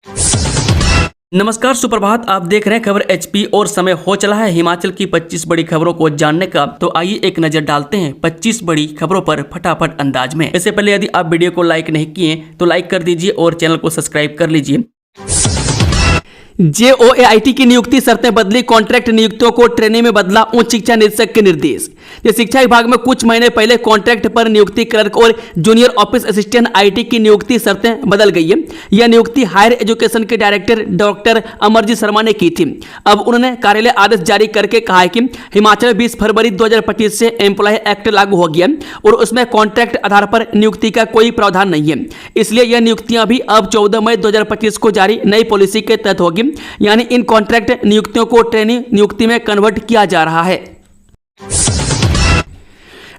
नमस्कार, सुप्रभात। आप देख रहे हैं खबर एचपी और समय हो चला है हिमाचल की 25 बड़ी खबरों को जानने का। तो आइए एक नजर डालते हैं 25 बड़ी खबरों पर फटाफट अंदाज में। इससे पहले यदि आप वीडियो को लाइक नहीं किए तो लाइक कर दीजिए और चैनल को सब्सक्राइब कर लीजिए। JOAIT की नियुक्ति शर्तें बदली, कॉन्ट्रैक्ट नियुक्तियों को ट्रेनिंग में बदला उच्च शिक्षा निदेशक के निर्देश। शिक्षा विभाग में कुछ महीने पहले कॉन्ट्रैक्ट पर नियुक्ति क्लर्क और जूनियर ऑफिस असिस्टेंट IT की नियुक्ति शर्तें बदल गई है। यह नियुक्ति हायर एजुकेशन के डायरेक्टर डॉक्टर अमरजीत शर्मा ने की थी। अब उन्होंने कार्यालय आदेश जारी करके कहा है कि हिमाचल में 20 फरवरी 2025 से एम्प्लॉय एक्ट लागू हो गया और उसमें कॉन्ट्रैक्ट आधार पर नियुक्ति का कोई प्रावधान नहीं है। इसलिए यह नियुक्तियां भी अब 14 मई 2025 को जारी नई पॉलिसी के तहत होगी, यानी इन कॉन्ट्रैक्ट नियुक्तियों को ट्रेनिंग नियुक्ति में कन्वर्ट किया जा रहा है।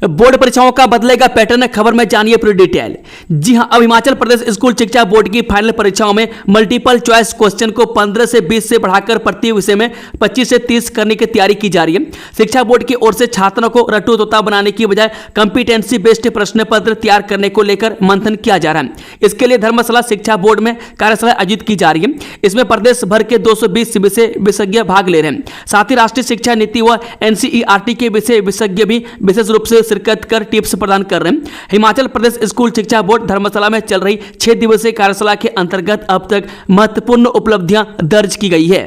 बोर्ड परीक्षाओं का बदलेगा पैटर्न, खबर में जानिए पूरी डिटेल। जी हां, अब हिमाचल प्रदेश स्कूल शिक्षा बोर्ड की फाइनल परीक्षाओं में मल्टीपल चॉइस क्वेश्चन को 15 से 20 से बढ़ाकर प्रति विषय में 25 से 30 करने की तैयारी की जा रही है। शिक्षा बोर्ड की ओर से छात्रों को रट्टू तोता बनाने की बजाय कंपिटेंसी बेस्ड प्रश्न पत्र तैयार करने को लेकर मंथन किया जा रहा है। इसके लिए धर्मशाला शिक्षा बोर्ड में कार्यशाला आयोजित की जा रही है। इसमें प्रदेश भर के 220 विषय विशेषज्ञ भाग ले रहे हैं। साथ ही राष्ट्रीय शिक्षा नीति व NCERT के विषय विशेषज्ञ भी विशेष रूप से शिरकत कर टिप्स प्रदान कर रहे हैं। हिमाचल प्रदेश स्कूल शिक्षा बोर्ड धर्मशाला में चल रही 6 दिवसीय कार्यशाला के अंतर्गत अब तक महत्वपूर्ण उपलब्धियां दर्ज की गई है।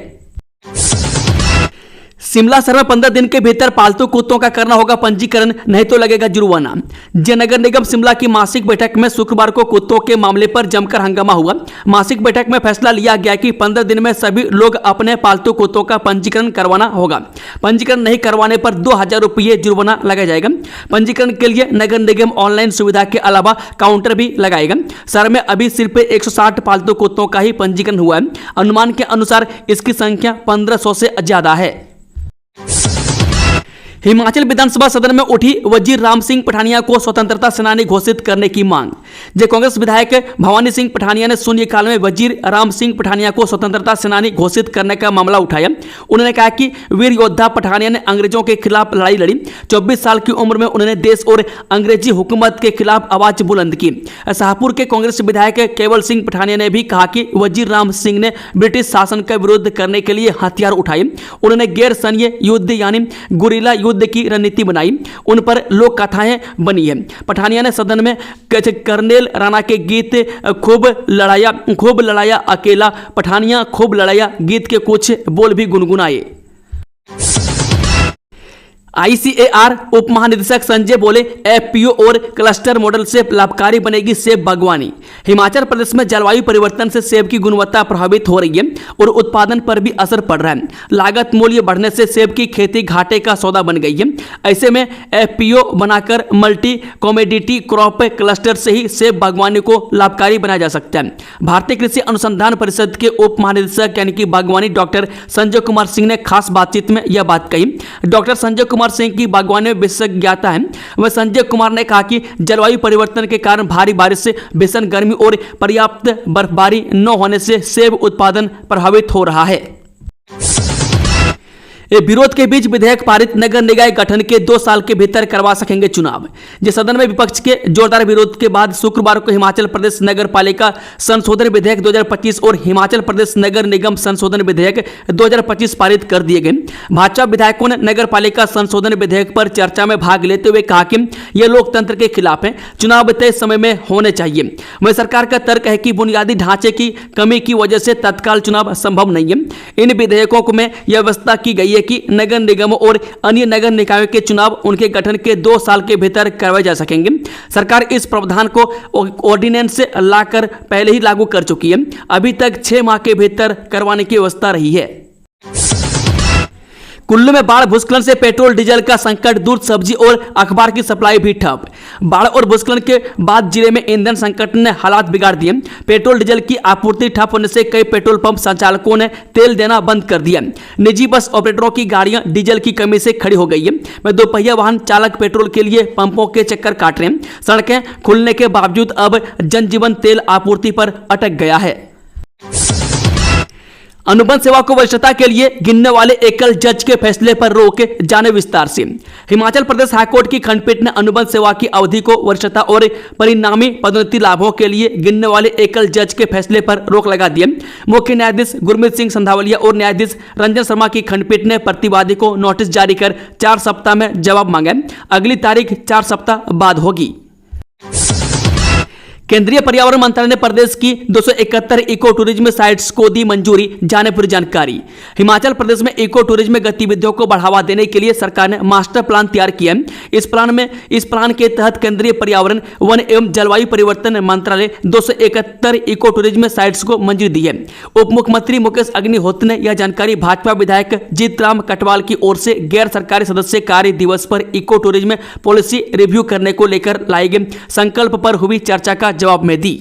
शिमला शहर में 15 दिन के भीतर पालतू कुत्तों का करना होगा पंजीकरण, नहीं तो लगेगा जुर्माना। नगर निगम शिमला की मासिक बैठक में शुक्रवार को कुत्तों के मामले पर जमकर हंगामा हुआ। मासिक बैठक में फैसला लिया गया कि 15 दिन में सभी लोग अपने पालतू कुत्तों का पंजीकरण करवाना होगा। पंजीकरण नहीं करवाने पर 2000 रुपये जुर्माना लगाया जाएगा। पंजीकरण के लिए नगर निगम ऑनलाइन सुविधा के अलावा काउंटर भी लगाएगा। शहर में अभी सिर्फ 160 पालतू कुत्तों का ही पंजीकरण हुआ है। अनुमान के अनुसार इसकी संख्या 1500 से ज्यादा है। हिमाचल विधानसभा सदन में उठी वजीर राम सिंह पठानिया को स्वतंत्रता सेनानी घोषित करने की मांग। कांग्रेस विधायक भवानी सिंह पठानिया ने शून्यकाल में वजीर राम सिंह पठानिया को स्वतंत्रता सेनानी घोषित करने का मामला उठाया। उन्होंने कहा कि वीर योद्धा पठानिया ने अंग्रेजों के खिलाफ लड़ाई लड़ी। 24 साल की उम्र में उन्होंने देश और अंग्रेजी हुकूमत के खिलाफ आवाज बुलंद की। शाहपुर के कांग्रेस विधायक केवल सिंह पठानिया ने भी कहा कि वजीर राम सिंह ने ब्रिटिश शासन का विरोध करने के लिए हथियार उठाए। उन्होंने गैर सैन्य युद्ध यानी गुरिल्ला युद्ध की रणनीति बनाई। उन पर लोक कथाएं बनी है। पठानिया ने सदन में कर्नेल राणा के गीत खूब लड़ाया अकेला पठानिया खूब लड़ाया गीत के कुछ बोल भी गुनगुनाए। ICAR उप महानिदेशक संजय बोले, FPO और क्लस्टर मॉडल से लाभकारी बनेगी सेब बागवानी। हिमाचल प्रदेश में जलवायु परिवर्तन से सेब की गुणवत्ता प्रभावित हो रही है और उत्पादन पर भी असर पड़ रहा है। लागत मूल्य बढ़ने से सेब की खेती घाटे का सौदा बन गई है। ऐसे में FPO बनाकर मल्टी कॉमोडिटी क्रॉप क्लस्टर से ही सेब बागवानी को लाभकारी बनाया जा सकता है। भारतीय कृषि अनुसंधान परिषद के उप महानिदेशक यानी कि बागवानी डॉक्टर संजय कुमार सिंह ने खास बातचीत में यह बात कही। डॉक्टर संजय कुमार सिंह की बागवानी में विशेषज्ञता है। वह संजय कुमार ने कहा कि जलवायु परिवर्तन के कारण भारी बारिश से भीषण गर्मी और पर्याप्त बर्फबारी न होने से सेब उत्पादन प्रभावित हो रहा है। विरोध के बीच विधेयक पारित, नगर निकाय गठन के 2 साल के भीतर करवा सकेंगे चुनाव। सदन में विपक्ष के जोरदार विरोध के बाद शुक्रवार को हिमाचल प्रदेश नगर पालिका संशोधन विधेयक 2025 और हिमाचल प्रदेश नगर निगम संशोधन विधेयक 2025 पारित कर दिए गए। भाजपा विधायकों ने नगर पालिका संशोधन विधेयक पर चर्चा में भाग लेते हुए कहा कि यह लोकतंत्र के खिलाफ है, चुनाव तय समय में होने चाहिए। वहीं सरकार का तर्क है कि बुनियादी ढांचे की कमी की वजह से तत्काल चुनाव संभव नहीं है। इन विधेयकों में यह व्यवस्था की गई कि नगर निगम और अन्य नगर निकायों के चुनाव उनके गठन के 2 साल के भीतर करवाए जा सकेंगे। सरकार इस प्रावधान को ऑर्डिनेंस से लाकर पहले ही लागू कर चुकी है। अभी तक 6 माह के भीतर करवाने की व्यवस्था रही है। कुल्लू में बाढ़ भूस्खलन से पेट्रोल डीजल का संकट दूर, सब्जी और अखबार की सप्लाई भी ठप। बाढ़ और भूस्खलन के बाद जिले में ईंधन संकट ने हालात बिगाड़ दिए। पेट्रोल डीजल की आपूर्ति ठप होने से कई पेट्रोल पंप संचालकों ने तेल देना बंद कर दिया। निजी बस ऑपरेटरों की गाड़ियां डीजल की कमी से खड़ी हो गई है। दोपहिया वाहन चालक पेट्रोल के लिए पंपों के चक्कर काट रहे हैं। सड़कें खुलने के बावजूद अब जनजीवन तेल आपूर्ति पर अटक गया है। अनुबंध सेवा को वरिष्ठता के लिए गिनने वाले एकल जज के फैसले पर रोक जाने विस्तार से। हिमाचल प्रदेश हाईकोर्ट की खंडपीठ ने अनुबंध सेवा की अवधि को वरिष्ठता और परिणामी पदोन्नति लाभों के लिए गिनने वाले एकल जज के फैसले पर रोक लगा दी। मुख्य न्यायाधीश गुरमीत सिंह संधावलिया और न्यायाधीश रंजन शर्मा की खंडपीठ ने प्रतिवादी को नोटिस जारी कर 4 सप्ताह में जवाब मांगा। अगली तारीख 4 सप्ताह बाद होगी। केंद्रीय पर्यावरण मंत्रालय ने प्रदेश की 271 इको टूरिज्म साइट्स को दी मंजूरी, जाने पूरी जानकारी। हिमाचल प्रदेश में इको टूरिज्म गतिविधियों को बढ़ावा देने के लिए सरकार ने मास्टर प्लान तैयार किया है। इस प्लान के तहत केंद्रीय पर्यावरण, वन एवं जलवायु परिवर्तन मंत्रालय 271 इको टूरिज्म साइट्स को मंजूरी दी है। उप मुख्यमंत्री मुकेश अग्निहोत्री ने यह जानकारी भाजपा विधायक जीतराम कटवाल की ओर से गैर सरकारी सदस्य कार्य दिवस पर इको टूरिज्म पॉलिसी रिव्यू करने को लेकर लाए गए संकल्प पर हुई चर्चा का जवाब में दी।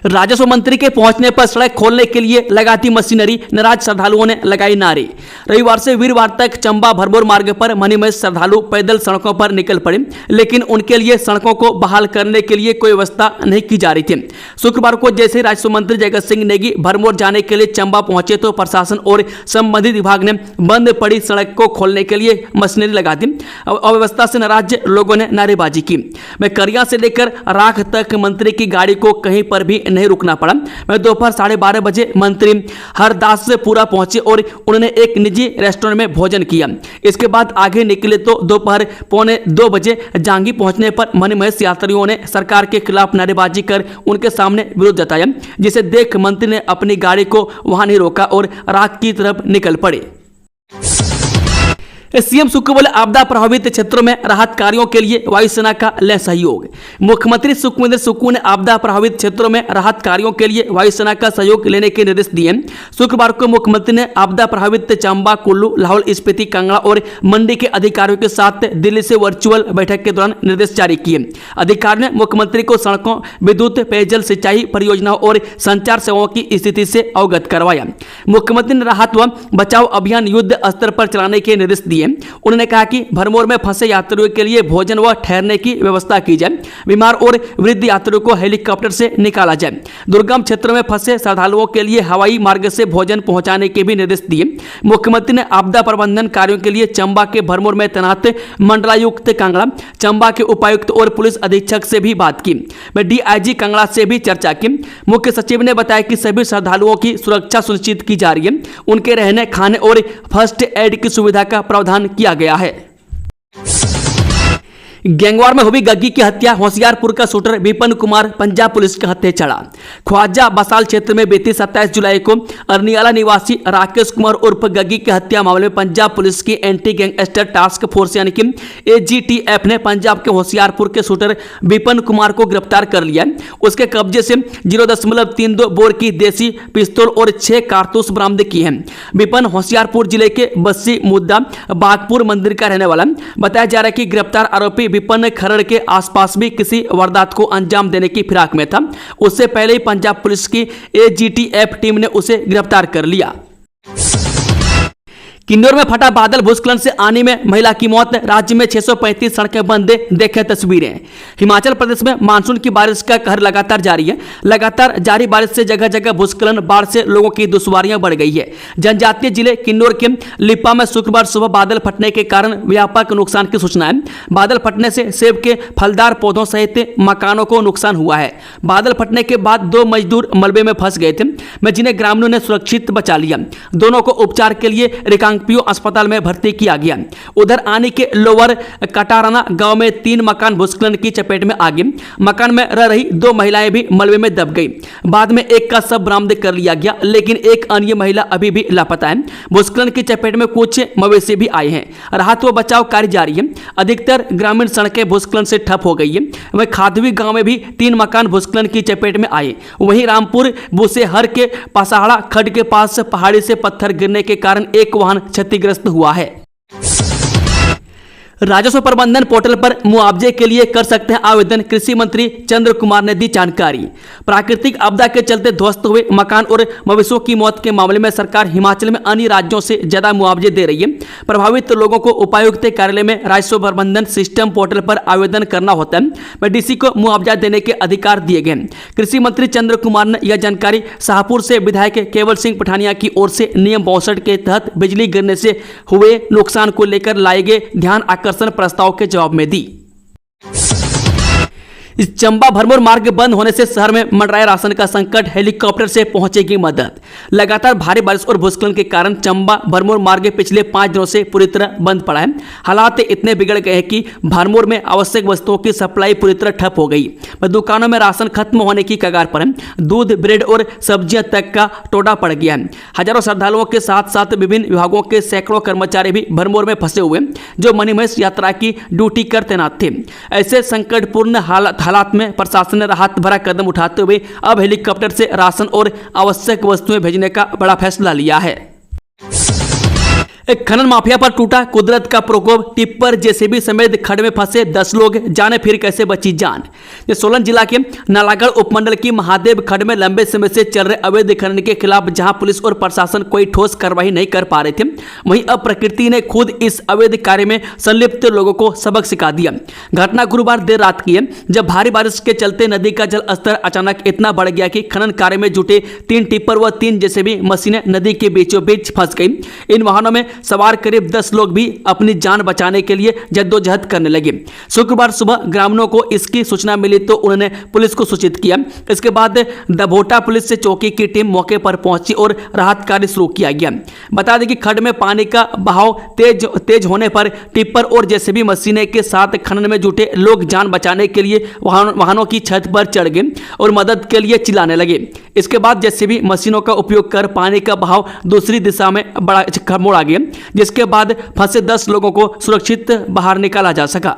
राजस्व मंत्री के पहुंचने पर सड़क खोलने के लिए लगाती मशीनरी, नाराज श्रद्धालुओं ने लगाई नारे। रविवार से वीरवार तक चंबा भरमौर मार्ग पर मणिमहेश श्रद्धालु पैदल सड़कों पर निकल पड़े, लेकिन उनके लिए सड़कों को बहाल करने के लिए कोई व्यवस्था नहीं की जा रही थी। शुक्रवार को जैसे राजस्व मंत्री जगत सिंह नेगी भरमौर जाने के लिए चंबा पहुंचे तो प्रशासन और संबंधित विभाग ने बंद पड़ी सड़क को खोलने के लिए मशीनरी लगा दी। अव्यवस्था से नाराज लोगों ने नारेबाजी की। मैकरिया से लेकर राख तक मंत्री की गाड़ी को कहीं पर भी नहीं रुकना पड़ा। मैं दोपहर 12:30 बजे मंत्री हरदास से पूरा पहुंचे और उन्होंने एक निजी रेस्टोरेंट में भोजन किया। इसके बाद आगे निकले तो दोपहर 1:45 बजे जांगी पहुंचने पर मणिमहेश यात्रियों ने सरकार के खिलाफ नारेबाजी कर उनके सामने विरोध जताया, जिसे देख मंत्री ने अपनी गाड़ी को वहां नहीं रोका और राख की तरफ निकल पड़े। सीएम सुक्खू बोले आपदा प्रभावित क्षेत्रों में राहत कार्यों के लिए वायुसेना का ले सहयोग। मुख्यमंत्री सुखविंदर सुक्खू ने आपदा प्रभावित क्षेत्रों में राहत कार्यों के लिए वायुसेना का सहयोग लेने के निर्देश दिए। शुक्रवार को मुख्यमंत्री ने आपदा प्रभावित चंबा, कुल्लू, लाहौल स्पीति, कांगड़ा और मंडी के अधिकारियों के साथ दिल्ली से वर्चुअल बैठक के दौरान निर्देश जारी किए। अधिकारियों ने मुख्यमंत्री को सड़कों, विद्युत, पेयजल, सिंचाई परियोजनाओं और संचार सेवाओं की स्थिति से अवगत करवाया। मुख्यमंत्री ने राहत व बचाव अभियान युद्ध स्तर पर चलाने के निर्देश दिए। उन्होंने कहा कि भरमौर में फंसे यात्रियों के लिए भोजन व ठहरने की व्यवस्था की जाए। बीमार और वृद्ध यात्रियों को हेलीकॉप्टर से निकाला जाए। दुर्गम क्षेत्रों में फंसे श्रद्धालुओं के लिए हवाई मार्ग से भोजन पहुंचाने के भी निर्देश दिए। मुख्यमंत्री ने आपदा प्रबंधन कार्यों के लिए चंबा के भरमौर में तैनात मंडलायुक्त कांगड़ा, चंबा के उपायुक्त और पुलिस अधीक्षक से भी बात की। मैं डीआईजी कांगड़ा से भी चर्चा की। मुख्य सचिव ने बताया कि सभी श्रद्धालुओं की सुरक्षा सुनिश्चित की जा रही है। उनके रहने, खाने और फर्स्ट एड की सुविधा का प्रावधान किया गया है। गैंगवार में हुई गग्गी की हत्या, होशियारपुर का शूटर विपिन कुमार पंजाब पुलिस के हत्थे चढ़ा। ख्वाजा बसाल क्षेत्र में बीती 27 जुलाई को अरनियाला निवासी राकेश कुमार उर्फ गग्गी की हत्या मामले में पंजाब पुलिस की एंटी गैंगस्टर टास्क फोर्स यानी कि एजीटीएफ ने पंजाब के होशियारपुर के शूटर विपिन कुमार को गिरफ्तार कर लिया। उसके कब्जे से 0.32 बोर की देसी पिस्तौल और 6 कारतूस बरामद किए हैं। विपिन होशियारपुर जिले के बस्सी मुद्दा बागपुर मंदिर का रहने वाला बताया जा रहा है कि गिरफ्तार आरोपी विपिन खरड़ के आसपास भी किसी वारदात को अंजाम देने की फिराक में था। उससे पहले ही पंजाब पुलिस की एजीटीएफ टीम ने उसे गिरफ्तार कर लिया। किन्नौर में फटा बादल, भूस्खलन से आने में महिला की मौत। राज्य में 635 सड़कें बंद, देखें तस्वीरें। हिमाचल प्रदेश में मानसून की बारिश का कहर लगातार जारी है। लगातार जारी बारिश से जगह जगह भूस्खलन, बाढ़ से लोगों की दुश्वारियां बढ़ गई है। जनजातीय जिले किन्नौर के लिप्पा में शुक्रवार सुबह बादल फटने के कारण व्यापक नुकसान की सूचना है। बादल फटने से सेब के फलदार पौधों सहित मकानों को नुकसान हुआ है। बादल फटने के बाद 2 मजदूर मलबे में फंस गए थे, जिन्हें ग्रामीणों ने सुरक्षित बचा लिया। दोनों को उपचार के लिए रिकांगपियो अस्पताल में भर्ती किया गया। उधर आनी के लोअर कटाराना गांव में 3 मकान भूस्खलन की चपेट में आ गए। मकान में रह रही 2 महिलाएं भी मलबे में दब गई। बाद में एक का शव बरामद कर लिया गया, लेकिन एक अन्य महिला अभी भी लापता है। भूस्खलन की चपेट में कुछ मवेशी भी आए हैं। राहत व बचाव कार्य जारी है। अधिकतर ग्रामीण सड़कें भूस्खलन से ठप हो गई है। वहीं खादवी गांव में भी 3 मकान भूस्खलन की चपेट में आए। वहीं रामपुर बुसेहर के पसाड़ा खड्ड के पास पहाड़ी से पत्थर गिरने के कारण एक वाहन क्षतिग्रस्त हुआ है। राजस्व प्रबंधन पोर्टल पर मुआवजे के लिए कर सकते हैं आवेदन, कृषि मंत्री चंद्र कुमार ने दी जानकारी। प्राकृतिक आपदा के चलते ध्वस्त हुए मकान और मवेशियों की मौत के मामले में सरकार हिमाचल में अन्य राज्यों से ज्यादा मुआवजे दे रही है। प्रभावित लोगों को उपायुक्त कार्यालय में राजस्व प्रबंधन सिस्टम पोर्टल पर आवेदन करना होता है। में डीसी को मुआवजा देने के अधिकार दिए गए। कृषि मंत्री चंद्र कुमार ने यह जानकारी शाहपुर से विधायक केवल सिंह पठानिया की ओर से नियम 62 के तहत बिजली गिरने से हुए नुकसान को लेकर लाए गए ध्यान आकर्षण प्रस्ताव के जवाब में दी। इस चंबा भरमौर मार्ग बंद होने से शहर में मंडराए राशन का संकट, हेलीकॉप्टर से पहुंचेगी मदद। लगातार भारी बारिश और भूस्खलन के कारण चंबा भरमौर मार्ग पिछले 5 दिनों से पूरी तरह बंद पड़ा है। हालात इतने बिगड़ गए हैं कि भरमौर में आवश्यक वस्तुओं की सप्लाई पूरी तरह ठप हो गई। दुकानों में राशन खत्म होने की कगार पर है। दूध, ब्रेड और सब्जियां तक का टोटा पड़ गया है। हजारों श्रद्धालुओं के साथ साथ विभिन्न विभागों के सैकड़ों कर्मचारी भी भरमौर में फंसे हुए जो मणिमहेश यात्रा की ड्यूटी कर तैनात थे। ऐसे संकटपूर्ण हालात में प्रशासन ने राहत भरा कदम उठाते हुए अब हेलीकॉप्टर से राशन और आवश्यक वस्तुएं भेजने का बड़ा फैसला लिया है। एक खनन माफिया पर टूटा कुदरत का प्रकोप, टिप्पर जेसीबी समेत खड्ड में फंसे 10 लोग, जाने फिर कैसे बची जान। सोलन जिला के नालागढ़ उपमंडल की महादेव खड्ड में लंबे समय से चल रहे अवैध खनन के खिलाफ जहां पुलिस और प्रशासन कोई ठोस कार्रवाई नहीं कर पा रहे थे, वहीं अब प्रकृति ने खुद इस अवैध कार्य में संलिप्त लोगों को सबक सिखा दिया। घटना गुरुवार देर रात की है, जब भारी बारिश के चलते नदी का जल स्तर अचानक इतना बढ़ गया कि खनन कार्य में जुटे 3 टिप्पर व 3 जेसीबी मशीनें नदी के बीचों बीच फंस गई। इन वाहनों में सवार करीब 10 लोग भी अपनी जान बचाने के लिए जद्दोजहद करने लगे। शुक्रवार सुबह ग्रामीणों को इसकी सूचना मिली तो उन्होंने पुलिस को सूचित किया। इसके बाद दभोटा पुलिस से चौकी की टीम मौके पर पहुंची और राहत कार्य शुरू किया गया। बता दें कि खड्ड में पानी का बहाव तेज होने पर टिप्पर और जेसीबी मशीनें के साथ खनन में जुटे लोग जान बचाने के लिए वाहनों की छत पर चढ़ गए और मदद के लिए चिल्लाने लगे। इसके बाद जेसीबी मशीनों का उपयोग कर पानी का बहाव दूसरी दिशा में मोड़ा गया, जिसके बाद फंसे 10 लोगों को सुरक्षित बाहर निकाला जा सका।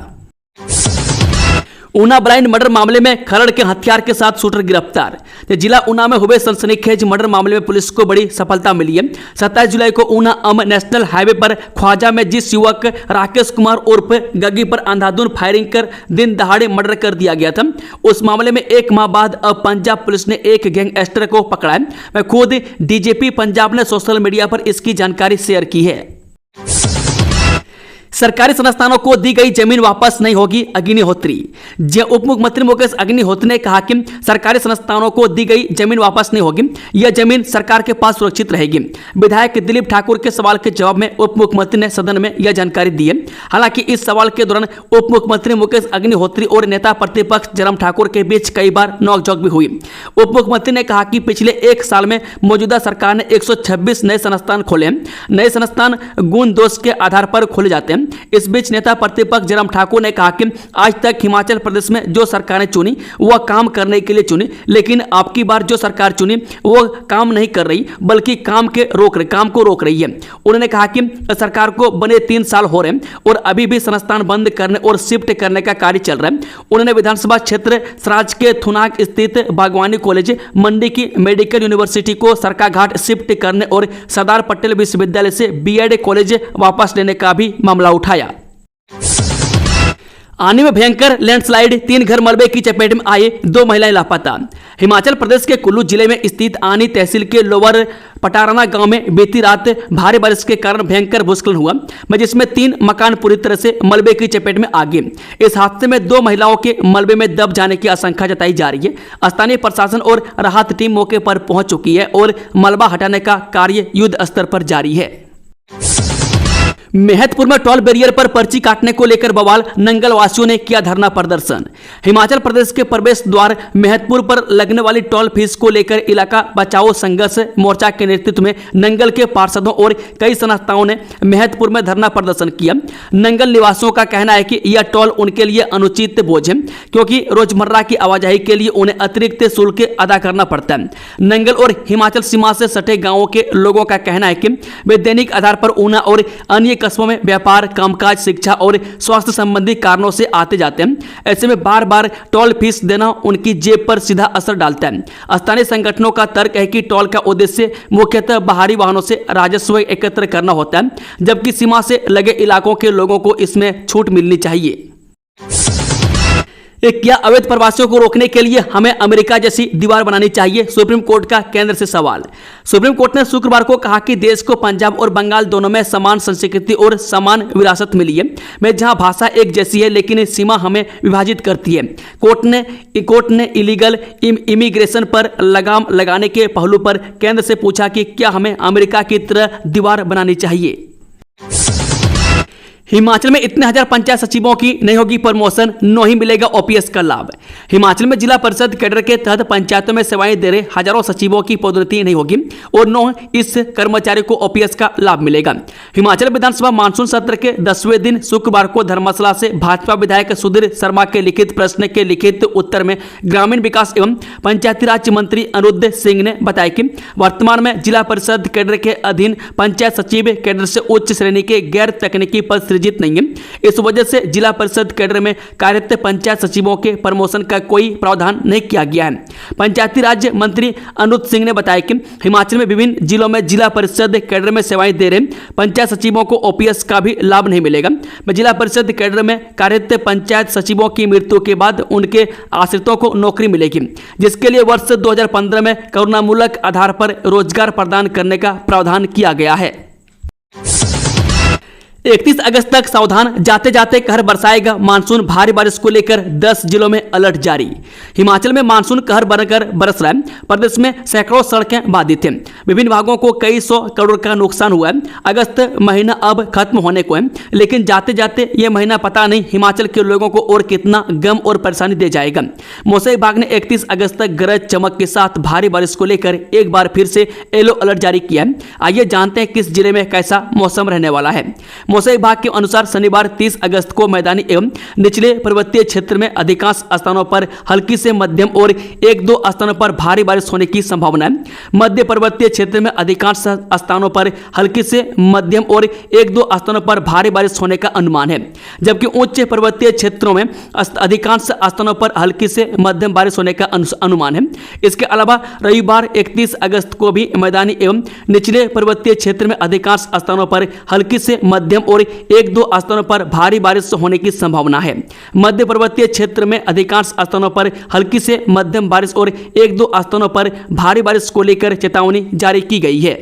ऊना ब्लाइंड मर्डर मामले में खरड़ के हथियार के साथ शूटर गिरफ्तार। जिला ऊना में हुए सनसनीखेज मर्डर मामले में पुलिस को बड़ी सफलता मिली है। 27 जुलाई को ऊना अम नेशनल हाईवे पर ख्वाजा में जिस युवक राकेश कुमार उर्फ गग्गी पर अंधाधुंध फायरिंग कर दिन दहाड़े मर्डर कर दिया गया था, उस मामले में 1 माह बाद अब पंजाब पुलिस ने एक गैंगस्टर को पकड़ा है। खुद डीजीपी पंजाब ने सोशल मीडिया पर इसकी जानकारी शेयर की है। सरकारी संस्थानों को दी गई जमीन वापस नहीं होगी, अग्निहोत्री। उप मुख्यमंत्री मुकेश अग्निहोत्री ने कहा कि सरकारी संस्थानों को दी गई जमीन वापस नहीं होगी, यह जमीन सरकार के पास सुरक्षित रहेगी। विधायक दिलीप ठाकुर के सवाल के जवाब में उप मुख्यमंत्री ने सदन में यह जानकारी दी है। हालांकि इस सवाल के दौरान उप मुख्यमंत्री मुकेश अग्निहोत्री और नेता प्रतिपक्ष जयराम ठाकुर के बीच कई बार नोकझोंक भी हुई। उप मुख्यमंत्री ने कहा कि पिछले 1 साल में मौजूदा सरकार ने 126 नए संस्थान खोले हैं। नए संस्थान गुण दोष के आधार पर खोले जाते हैं। इस बीच नेता प्रतिपक्ष जयराम ठाकुर ने कहा कि आज तक हिमाचल प्रदेश में जो सरकारें चुनी वह काम करने के लिए चुनी, लेकिन अब की बार जो सरकार चुनी वो काम नहीं कर रही बल्कि काम को रोक रही है। उन्होंने कहा कि सरकार को बने 3 साल हो रहे हैं और अभी भी संस्थान बंद करने और शिफ्ट करने का कार्य चल रहा है। उन्होंने विधानसभा क्षेत्र सराज के थुनाग स्थित बागवानी कॉलेज, मंडी की मेडिकल यूनिवर्सिटी को सरकाघाट शिफ्ट करने और सरदार पटेल विश्वविद्यालय से बीएड कॉलेज वापस लेने का भी मामला उठाया। आनी में भयंकर लैंडस्लाइड, 3 घर मलबे की चपेट में आए, 2 महिलाएं लापता। हिमाचल प्रदेश के कुल्लू जिले में स्थित आनी तहसील के लोअर पटाराना गांव में बीती रात भारी बारिश के कारण भयंकर भूस्खलन हुआ, जिसमें 3 मकान पूरी तरह से मलबे की चपेट में आ गए। इस हादसे में 2 महिलाओं के मलबे में दब जाने की आशंका जताई जा रही है। स्थानीय प्रशासन और राहत टीम मौके पर पहुंच चुकी है और मलबा हटाने का कार्य युद्ध स्तर पर जारी है। मेहतपुर में टोल बैरियर पर पर्ची काटने को लेकर बवाल, नंगल वासियों ने किया धरना प्रदर्शन। हिमाचल प्रदेश के प्रवेश द्वार मेहतपुर पर लगने वाली टोल फीस को लेकर इलाका बचाओ संघर्ष मोर्चा के नेतृत्व में नंगल के पार्षदों और कई संस्थाओं ने मेहतपुर में धरना प्रदर्शन किया। नंगल निवासियों का कहना है कि यह टोल उनके लिए अनुचित बोझ है, क्योंकि रोजमर्रा की आवाजाही के लिए उन्हें अतिरिक्त शुल्क अदा करना पड़ता है। नंगल और हिमाचल सीमा से सटे गाँवों के लोगों का कहना है कि वे दैनिक आधार पर ऊना और अन्य कस्बों में व्यापार, कामकाज, शिक्षा और स्वास्थ्य संबंधी कारणों से आते जाते हैं। ऐसे में बार बार टोल फीस देना उनकी जेब पर सीधा असर डालता है। स्थानीय संगठनों का तर्क है कि टोल का उद्देश्य मुख्यतः बाहरी वाहनों से राजस्व एकत्र करना होता है, जबकि सीमा से लगे इलाकों के लोगों को इसमें छूट मिलनी चाहिए। क्या अवैध प्रवासियों को रोकने के लिए हमें अमेरिका जैसी दीवार बनानी चाहिए? सुप्रीम कोर्ट का केंद्र से सवाल। सुप्रीम कोर्ट ने शुक्रवार को कहा कि देश को पंजाब और बंगाल दोनों में समान संस्कृति और समान विरासत मिली है, में जहां भाषा एक जैसी है लेकिन सीमा हमें विभाजित करती है। कोर्ट ने इलीगल इमिग्रेशन पर लगाम लगाने के पहलू पर केंद्र से पूछा कि क्या हमें अमेरिका की तरह दीवार बनानी चाहिए। हिमाचल में इतने हजार पंचायत सचिवों की नहीं होगी प्रमोशन, नो ही मिलेगा ओपीएस का लाभ। हिमाचल में जिला परिषद कैडर के तहत पंचायतों में सेवाएं दे रहे हजारों सचिवों की पदोन्नति नहीं होगी और नो इस कर्मचारी को ओपीएस का लाभ मिलेगा। हिमाचल विधानसभा मानसून सत्र के 10वें दिन शुक्रवार को धर्मशाला से भाजपा विधायक सुधीर शर्मा के लिखित प्रश्न के लिखित उत्तर में ग्रामीण विकास एवं पंचायती राज मंत्री अनिरुद्ध सिंह ने बताया कि वर्तमान में जिला परिषद कैडर के अधीन पंचायत सचिव कैडर से उच्च श्रेणी के गैर तकनीकी पद सृजित नहीं है। इस वजह से जिला परिषद कैडर में कार्यरत पंचायत सचिवों के प्रमोशन का कोई प्रावधान नहीं किया गया है। पंचायती राज मंत्री अनिरुद्ध सिंह ने बताया कि हिमाचल में विभिन्न जिलों में जिला परिषद कैडर में सेवाएं दे रहे पंचायत सचिवों को ओपीएस का भी लाभ नहीं मिलेगा। जिला परिषद कैडर में कार्यरत पंचायत सचिवों की मृत्यु के बाद उनके आश्रितों को नौकरी मिलेगी, जिसके लिए वर्ष 2015 में करुणामूलक आधार पर रोजगार प्रदान करने का प्रावधान किया गया है। 31 अगस्त तक सावधान, जाते जाते कहर बरसाएगा मानसून, भारी बारिश को लेकर 10 जिलों में अलर्ट जारी। हिमाचल में मानसून कहर बनकर बरस रहा है। प्रदेश में सैकड़ों सड़कें बाधित हैं। विभिन्न भागों को कई सौ करोड़ का नुकसान हुआ है। अगस्त महीना अब खत्म होने को है, लेकिन जाते जाते ये महीना पता नहीं हिमाचल के लोगों को और कितना गम और परेशानी दे जाएगा। मौसम विभाग ने 31 अगस्त तक गरज चमक के साथ भारी बारिश को लेकर एक बार फिर से येलो अलर्ट जारी किया है। आइए जानते हैं किस जिले में कैसा मौसम रहने वाला है। मौसम विभाग के अनुसार शनिवार 30 अगस्त को मैदानी एवं निचले पर्वतीय क्षेत्र में अधिकांश स्थानों पर हल्की से मध्यम और 1-2 स्थानों पर भारी बारिश होने की संभावना है। मध्य पर्वतीय क्षेत्र में अधिकांश स्थानों पर हल्की से मध्यम और 1-2 स्थानों पर भारी बारिश होने का अनुमान है, जबकि उच्च पर्वतीय क्षेत्रों में अधिकांश स्थानों पर हल्की से मध्यम बारिश होने का अनुमान है। इसके अलावा रविवार 31 अगस्त को भी मैदानी एवं निचले पर्वतीय क्षेत्र में अधिकांश स्थानों पर हल्की से मध्यम और 1-2 स्थानों पर भारी बारिश होने की संभावना है। मध्य पर्वतीय क्षेत्र में अधिकांश स्थानों पर हल्की से मध्यम बारिश और 1-2 स्थानों पर भारी बारिश को लेकर चेतावनी जारी की गई है।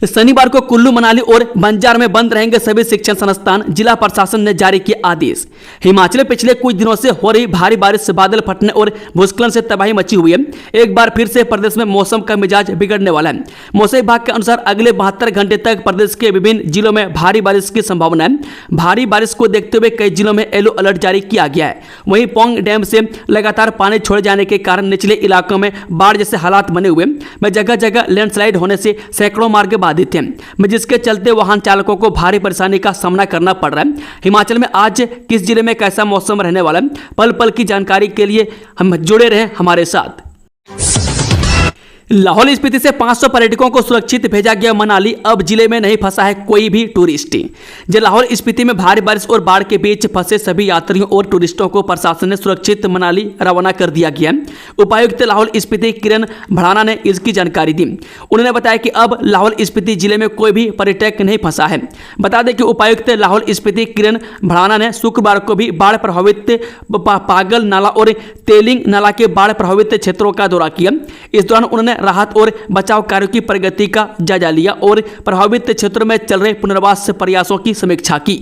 शनिवार को कुल्लू, मनाली और बंजार में बंद रहेंगे सभी शिक्षण संस्थान, जिला प्रशासन ने जारी किए आदेश। हिमाचल में पिछले कुछ दिनों से हो रही भारी बारिश से बादल फटने और भूस्खलन से तबाही मची हुई है। एक बार फिर से प्रदेश में मौसम का मिजाज बिगड़ने वाला है। मौसम विभाग के अनुसार अगले 72 घंटे तक प्रदेश के विभिन्न जिलों में भारी बारिश की संभावना है। भारी बारिश को देखते हुए कई जिलों में येलो अलर्ट जारी किया गया है। वहीं पोंग डैम से लगातार पानी छोड़े जाने के कारण निचले इलाकों में बाढ़ जैसे हालात बने हुए हैं। जगह जगह लैंडस्लाइड होने से सैकड़ों मार्ग बाधित हैं, जिसके चलते वाहन चालकों को भारी परेशानी का सामना करना पड़ रहा है। हिमाचल में आज किस जिले में कैसा मौसम रहने वाला है, पल पल की जानकारी के लिए हम जुड़े रहें हमारे साथ। लाहौल स्पीति से 500 पर्यटकों को सुरक्षित भेजा गया मनाली, अब जिले में नहीं फंसा है कोई भी टूरिस्ट। लाहौल स्पीति में भारी बारिश और बाढ़ के बीच फंसे सभी यात्रियों और टूरिस्टों को प्रशासन ने सुरक्षित मनाली रवाना कर दिया गया। उपायुक्त लाहौल स्पीति किरण भड़ाना ने इसकी जानकारी दी। उन्होंने बताया कि अब लाहौल स्पीति जिले में कोई भी पर्यटक नहीं फंसा है। बता दें कि उपायुक्त लाहौल स्पीति किरण भड़ाना ने शुक्रवार को भी बाढ़ प्रभावित पागल नाला और तेलिंग नाला के बाढ़ प्रभावित क्षेत्रों का दौरा किया। इस दौरान उन्होंने राहत और बचाव कार्यों की प्रगति का जायजा लिया और प्रभावित क्षेत्रों में चल रहे पुनर्वास प्रयासों की समीक्षा की।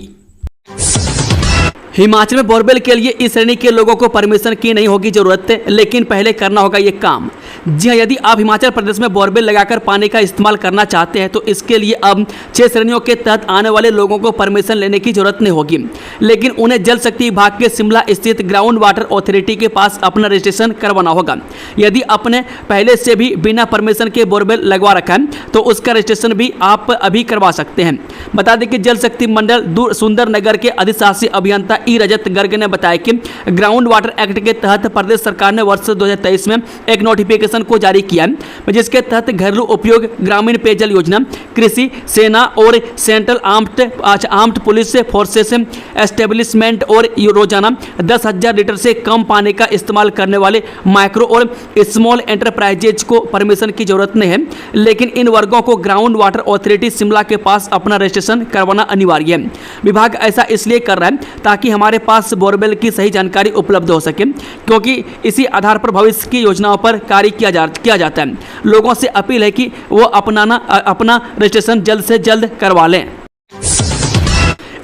हिमाचल में बोरवेल के लिए इस श्रेणी के लोगों को परमिशन की नहीं होगी जरूरत, लेकिन पहले करना होगा ये काम। जी हाँ, यदि आप हिमाचल प्रदेश में बोरवेल लगाकर पानी का इस्तेमाल करना चाहते हैं तो इसके लिए अब 6 श्रेणियों के तहत आने वाले लोगों को परमिशन लेने की जरूरत नहीं होगी, लेकिन उन्हें जल शक्ति विभाग के शिमला स्थित ग्राउंड वाटर अथॉरिटी के पास अपना रजिस्ट्रेशन करवाना होगा। यदि आपने पहले से भी बिना परमिशन के बोरवेल लगवा रखा है तो उसका रजिस्ट्रेशन भी आप अभी करवा सकते हैं। बता दें कि जल शक्ति मंडल सुंदर नगर के अधिशासी अभियंता ई रजत गर्ग ने बताया कि ग्राउंड वाटर एक्ट के तहत प्रदेश सरकार ने वर्ष 2023 में एक नोटिफिकेशन को जारी किया है, जिसके तहत घरेलू उपयोग, ग्रामीण पेयजल योजना, कृषि, सेना और central armed police forces establishment और रोजाना 10,000 लीटर से कम पानी का इस्तेमाल करने वाले माइक्रो और स्मॉल एंटरप्राइजेज को परमिशन की जरूरत नहीं है, लेकिन इन वर्गों को ग्राउंड वाटर अथॉरिटी शिमला के पास अपना रजिस्ट्रेशन करवाना अनिवार्य है। विभाग ऐसा इसलिए कर रहा है ताकि हमारे पास बोरवेल की सही जानकारी उपलब्ध हो सके, क्योंकि इसी आधार पर भविष्य की योजनाओं पर कार्य किया जाता है। लोगों से अपील है कि वो अपना रजिस्ट्रेशन जल्द से जल्द करवा लें।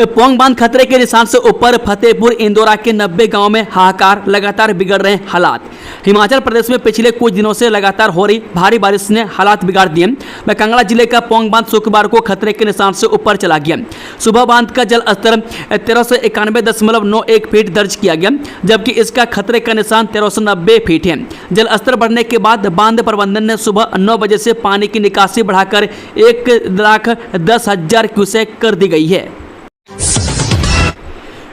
पोंग बांध खतरे के निशान से ऊपर, फतेहपुर इंदौरा के 90 गांव में हाहाकार, लगातार बिगड़ रहे हालात। हिमाचल प्रदेश में पिछले कुछ दिनों से लगातार हो रही भारी बारिश ने हालात बिगाड़ दिए। कांगड़ा जिले का पोंग बांध शुक्रवार को खतरे के निशान से ऊपर चला गया। सुबह बांध का जल स्तर 1391.91 फीट दर्ज किया गया, जबकि इसका खतरे का निशान 1390 फीट है। जल स्तर बढ़ने के बाद बांध प्रबंधन ने सुबह 9 बजे से पानी की निकासी बढ़ाकर 1,10,000 क्यूसेक कर दी गई है।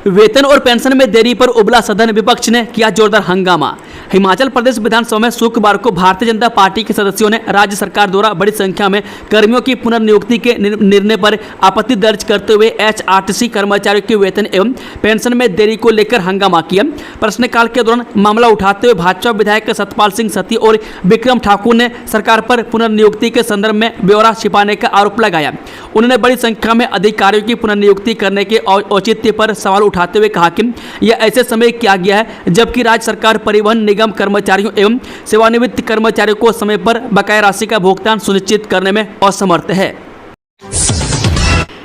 वेतन और पेंशन में देरी पर उबला सदन, विपक्ष ने किया जोरदार हंगामा। हिमाचल प्रदेश विधानसभा में शुक्रवार को भारतीय जनता पार्टी के सदस्यों ने राज्य सरकार द्वारा बड़ी संख्या में कर्मियों की पुनर्नियुक्ति के निर्णय पर आपत्ति दर्ज करते हुए एचआरटीसी कर्मचारियों के वेतन एवं पेंशन में देरी को लेकर हंगामा किया। प्रश्नकाल के दौरान मामला उठाते हुए भाजपा विधायक सतपाल सिंह सती और विक्रम ठाकुर ने सरकार पर पुनर्नियुक्ति के संदर्भ में ब्यौरा छिपाने का आरोप लगाया। उन्होंने बड़ी संख्या में अधिकारियों की पुनर्नियुक्ति करने के औचित्य पर सवाल उठाते हुए कहा कि यह ऐसे समय किया गया है जबकि राज्य सरकार परिवहन निगम कर्मचारियों एवं सेवानिवृत्त कर्मचारियों को समय पर बकाया राशि का भुगतान सुनिश्चित करने में असमर्थ है।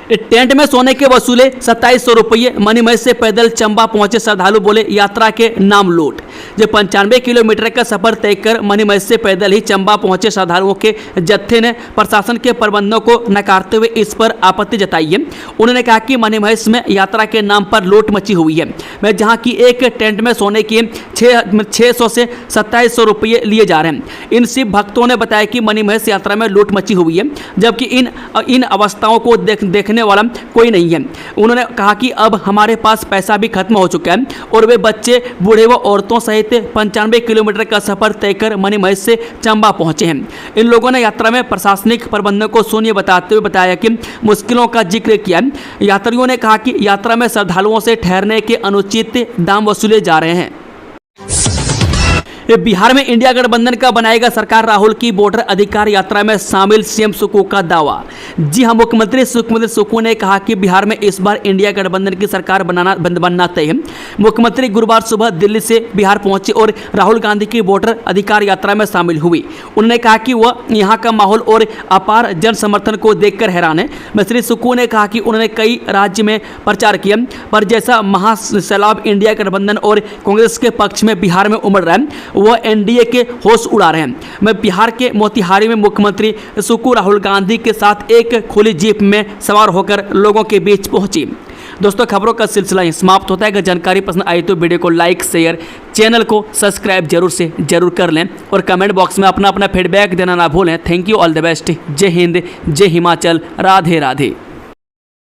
टेंट में सोने के वसूले 2700 रुपये, मनीमहेश से पैदल चंबा पहुंचे श्रद्धालु बोले यात्रा के नाम लूट। जब 95 किलोमीटर का सफर तय कर मनीमहेश से पैदल ही चंबा पहुंचे श्रद्धालुओं के जत्थे ने प्रशासन के प्रबंधों को नकारते हुए इस पर आपत्ति जताई है। उन्होंने कहा कि मनीमहेश में यात्रा के नाम पर लूट मची हुई है, मैं जहां की एक टेंट में सोने के 600 से 2700 रुपये लिए जा रहे हैं। इन शिव भक्तों ने बताया कि मनीमहेश यात्रा में लूट मची हुई है, जबकि इन अवस्थाओं को देखने वाला कोई नहीं है। उन्होंने कहा कि अब हमारे पास पैसा भी खत्म हो चुका है और वे बच्चे, बूढ़े व औरतों सहित 95 किलोमीटर का सफर तय कर मनीमहेश से चंबा पहुंचे हैं। इन लोगों ने यात्रा में प्रशासनिक प्रबंधन को शून्य बताते हुए बताया कि मुश्किलों का जिक्र किया। यात्रियों ने कहा कि यात्रा में श्रद्धालुओं से ठहरने के अनुचित दाम वसूले जा रहे हैं। बिहार में इंडिया गठबंधन का बनाएगा सरकार, राहुल की वोटर अधिकार यात्रा में शामिल सीएम सुक्खू का दावा। जी हां, मुख्यमंत्री सुक्खू ने कहा कि बिहार में इस बार इंडिया गठबंधन की सरकार बनना तय है। मुख्यमंत्री गुरुवार सुबह दिल्ली से बिहार पहुंचे और राहुल गांधी की वोटर अधिकार यात्रा में शामिल हुई। उन्होंने कहा कि वह यहाँ का माहौल और अपार जन समर्थन को देखकर हैरान है। श्री सुक्खू ने कहा कि उन्होंने कई राज्य में प्रचार किया, पर जैसा महासैलाब इंडिया गठबंधन और कांग्रेस के पक्ष में बिहार में उमड़ रहा है, वह एनडीए के होश उड़ा रहे हैं। मैं बिहार के मोतिहारी में मुख्यमंत्री सुक्खू राहुल गांधी के साथ एक खुली जीप में सवार होकर लोगों के बीच पहुंची। दोस्तों, खबरों का सिलसिला यहीं समाप्त होता है। अगर जानकारी पसंद आई तो वीडियो को लाइक, शेयर, चैनल को सब्सक्राइब जरूर कर लें और कमेंट बॉक्स में अपना फीडबैक देना ना भूलें। Thank you, all the best. जय हिंद, जय हिमाचल, राधे राधे।